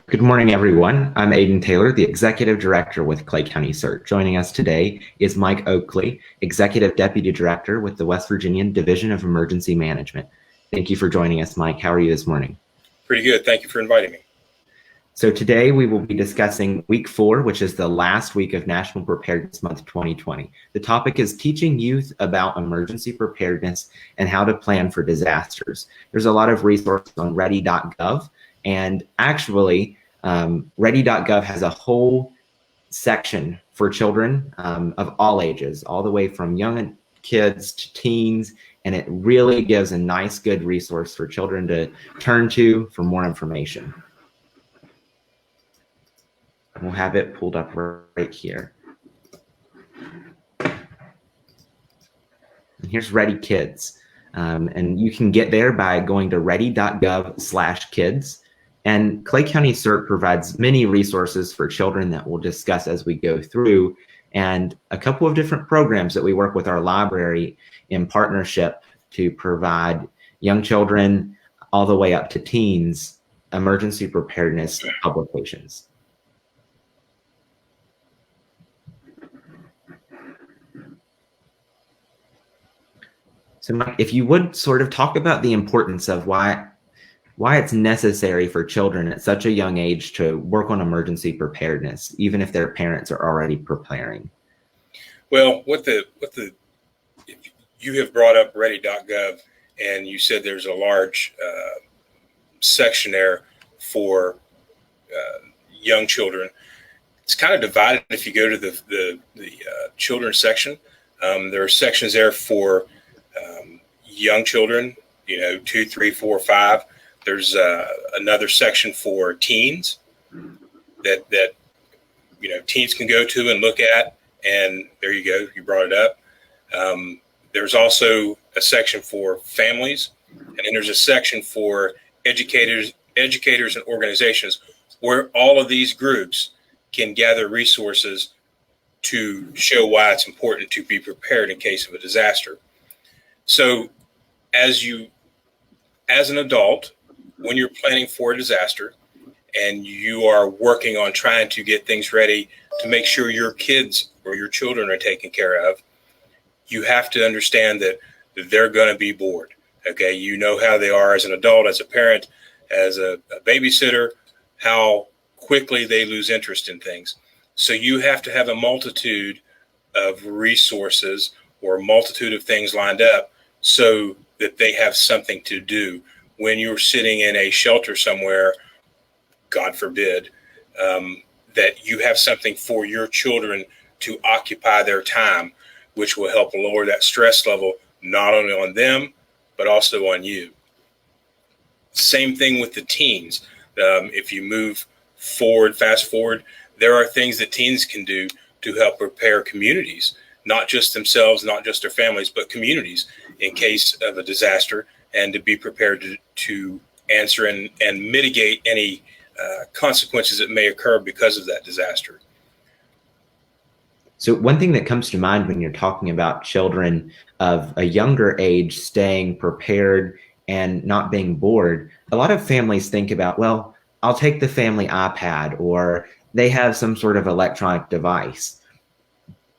Good morning, everyone. I'm Aiden Taylor, the Executive Director with Clay County Cert. Joining us today is Mike Oakley, Executive Deputy Director with the West Virginia Division of Emergency Management. Thank you for joining us, Mike. How are you this morning? Pretty good. Thank you for inviting me. So today we will be discussing week 4, which is the last week of National Preparedness Month 2020. The topic is teaching youth about emergency preparedness and how to plan for disasters. There's a lot of resources on Ready.gov, and actually Ready.gov has a whole section for children of all ages, all the way from young kids to teens, and it really gives a nice, good resource for children to turn to for more information. We'll have it pulled up right here. And here's Ready Kids. And you can get there by going to ready.gov/kids. And Clay County Cert provides many resources for children that we'll discuss as we go through, and a couple of different programs that we work with our library in partnership to provide young children all the way up to teens emergency preparedness publications. So Mike, if you would sort of talk about the importance of why it's necessary for children at such a young age to work on emergency preparedness, even if their parents are already preparing. Well, you have brought up Ready.gov, and you said there's a large section there for young children. It's kind of divided. If you go to the children's section, there are sections there for young children, 2, 3, 4, 5. There's another section for teens that teens can go to and look at, and there you go, you brought it up. There's also a section for families, and then there's a section for educators and organizations, where all of these groups can gather resources to show why it's important to be prepared in case of a disaster. So as an adult, when you're planning for a disaster and you are working on trying to get things ready to make sure your kids or your children are taken care of, you have to understand that they're going to be bored. Okay. You know how they are as an adult, as a parent, as a babysitter, how quickly they lose interest in things. So you have to have a multitude of resources or a multitude of things lined up so that they have something to do when you're sitting in a shelter somewhere, God forbid, that you have something for your children to occupy their time, which will help lower that stress level, not only on them, but also on you. Same thing with the teens. If you fast forward, there are things that teens can do to help prepare communities, not just themselves, not just their families, but communities in case of a disaster, and to be prepared to answer and mitigate any consequences that may occur because of that disaster. So one thing that comes to mind when you're talking about children of a younger age staying prepared and not being bored, a lot of families think about, well, I'll take the family iPad, or they have some sort of electronic device.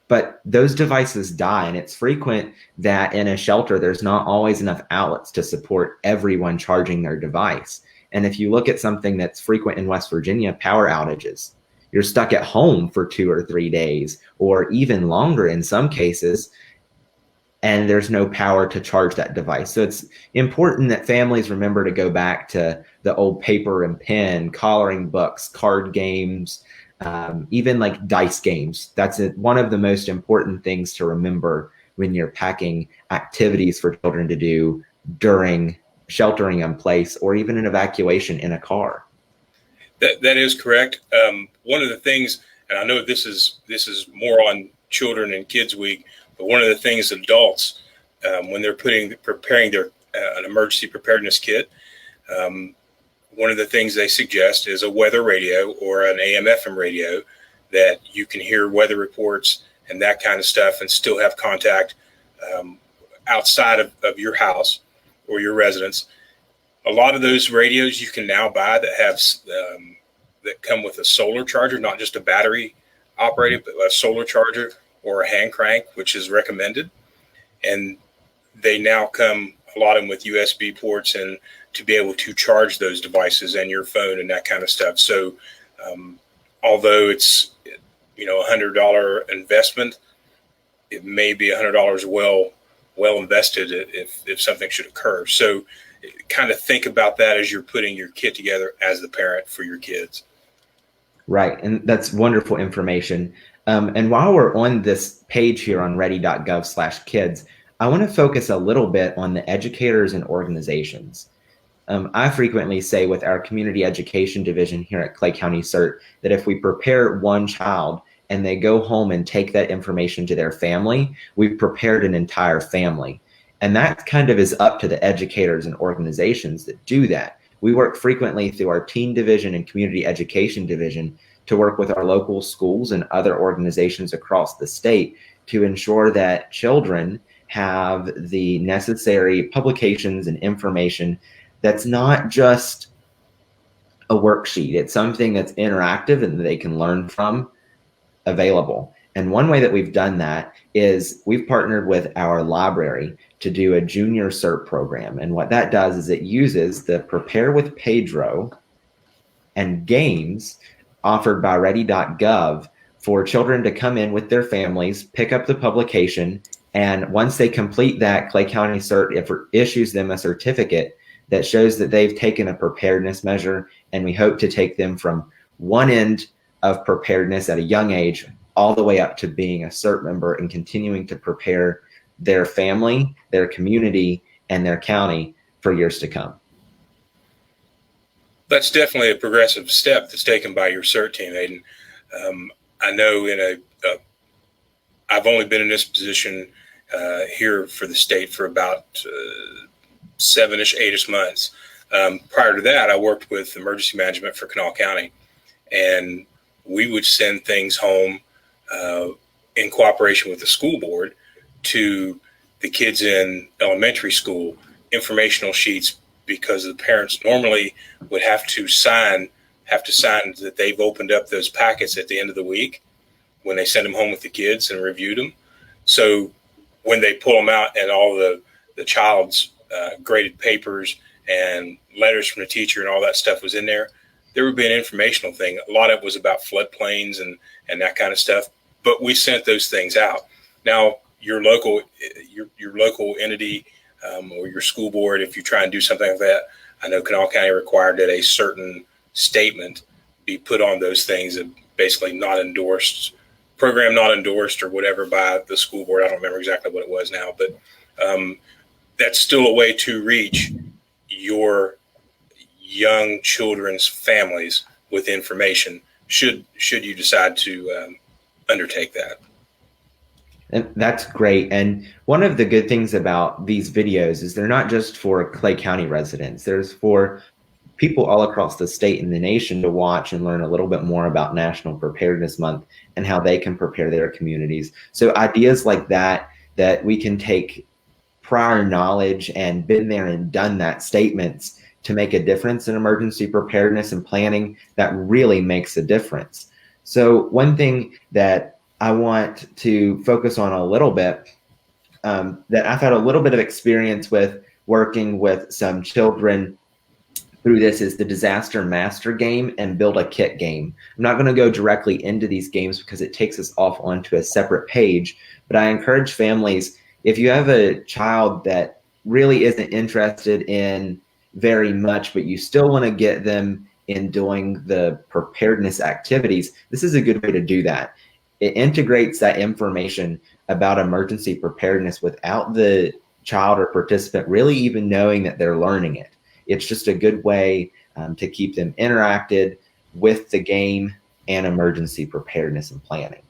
But those devices die, and it's frequent that in a shelter, there's not always enough outlets to support everyone charging their device. And if you look at something that's frequent in West Virginia, power outages, you're stuck at home for 2 or 3 days, or even longer in some cases, and there's no power to charge that device. So it's important that families remember to go back to the old paper and pen, coloring books, card games, even like dice games. That's one of the most important things to remember when you're packing activities for children to do during sheltering in place or even an evacuation in a car. That is correct. One of the things, and I know this is more on Children and Kids Week, but one of the things adults, when they're preparing their an emergency preparedness kit, one of the things they suggest is a weather radio or an AM/FM radio that you can hear weather reports and that kind of stuff and still have contact outside of your house or your residence. A lot of those radios you can now buy that have that come with a solar charger, not just a battery operated, but a solar charger or a hand crank, which is recommended. And they now come, a lot of them, with USB ports and to be able to charge those devices and your phone and that kind of stuff. So although it's, $100 investment, it may be $100 well invested if something should occur. So kind of think about that as you're putting your kit together as the parent for your kids. Right. And that's wonderful information. And while we're on this page here on Ready.gov/kids, I want to focus a little bit on the educators and organizations. I frequently say with our community education division here at Clay County Cert that if we prepare one child and they go home and take that information to their family, we've prepared an entire family. And that kind of is up to the educators and organizations that do that. We work frequently through our teen division and community education division to work with our local schools and other organizations across the state to ensure that children have the necessary publications and information that's not just a worksheet. It's something that's interactive and they can learn from, available. And one way that we've done that is we've partnered with our library to do a junior Cert program. And what that does is it uses the Prepare with Pedro and games offered by Ready.gov for children to come in with their families, pick up the publication, and once they complete that, Clay County Cert issues them a certificate that shows that they've taken a preparedness measure, and we hope to take them from one end of preparedness at a young age all the way up to being a Cert member and continuing to prepare their family, their community, and their county for years to come. That's definitely a progressive step that's taken by your Cert team, Aiden. I know I've only been in this position here for the state for about 7-ish, 8-ish months. Prior to that, I worked with emergency management for Kanawha County, and we would send things home in cooperation with the school board to the kids in elementary school, informational sheets, because the parents normally would have to sign that they've opened up those packets at the end of the week when they send them home with the kids and reviewed them. So when they pull them out and all the child's graded papers and letters from the teacher and all that stuff was in there, there would be an informational thing. A lot of it was about floodplains and that kind of stuff, but we sent those things out. Now, your local entity or your school board, if you try and do something like that, I know Kanawha County required that a certain statement be put on those things and basically not endorsed, program not endorsed or whatever by the school board. I don't remember exactly what it was now, but that's still a way to reach your young children's families with information should you decide to undertake that. And that's great. And one of the good things about these videos is they're not just for Clay County residents. There's for people all across the state and the nation to watch and learn a little bit more about National Preparedness Month and how they can prepare their communities. So ideas like that we can take prior knowledge and been there and done that statements to make a difference in emergency preparedness and planning, that really makes a difference. So one thing that I want to focus on a little bit, that I've had a little bit of experience with working with some children through this, is the Disaster Master game and Build a Kit game. I'm not going to go directly into these games because it takes us off onto a separate page, but I encourage families, if you have a child that really isn't interested in very much, but you still want to get them in doing the preparedness activities, this is a good way to do that. It integrates that information about emergency preparedness without the child or participant really even knowing that they're learning it. It's just a good way to keep them interacted with the game and emergency preparedness and planning.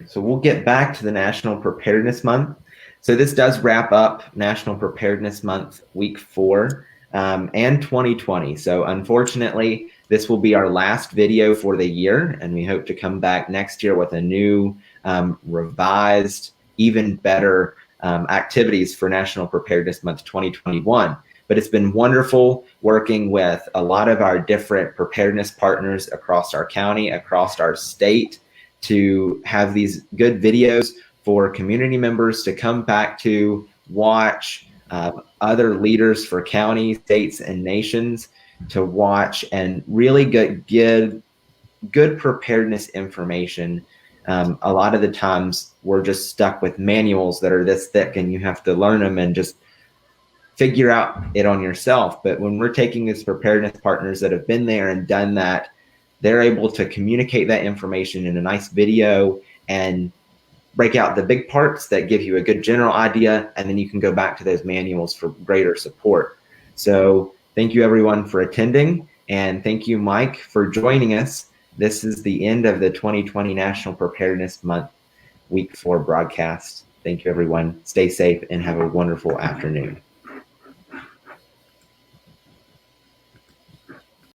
So we'll get back to the National Preparedness Month. So this does wrap up National Preparedness Month Week 4. And 2020. So unfortunately, this will be our last video for the year, and we hope to come back next year with a new, revised, even better activities for National Preparedness Month 2021. But it's been wonderful working with a lot of our different preparedness partners across our county, across our state, to have these good videos for community members to come back to watch, other leaders for counties, states, and nations to watch, and really get good preparedness information. A lot of the times we're just stuck with manuals that are this thick and you have to learn them and just figure out it on yourself. But when we're taking these preparedness partners that have been there and done that, they're able to communicate that information in a nice video and break out the big parts that give you a good general idea, and then you can go back to those manuals for greater support. So thank you everyone for attending, and thank you, Mike, for joining us. This is the end of the 2020 National Preparedness Month Week 4 broadcast. Thank you, everyone. Stay safe and have a wonderful afternoon.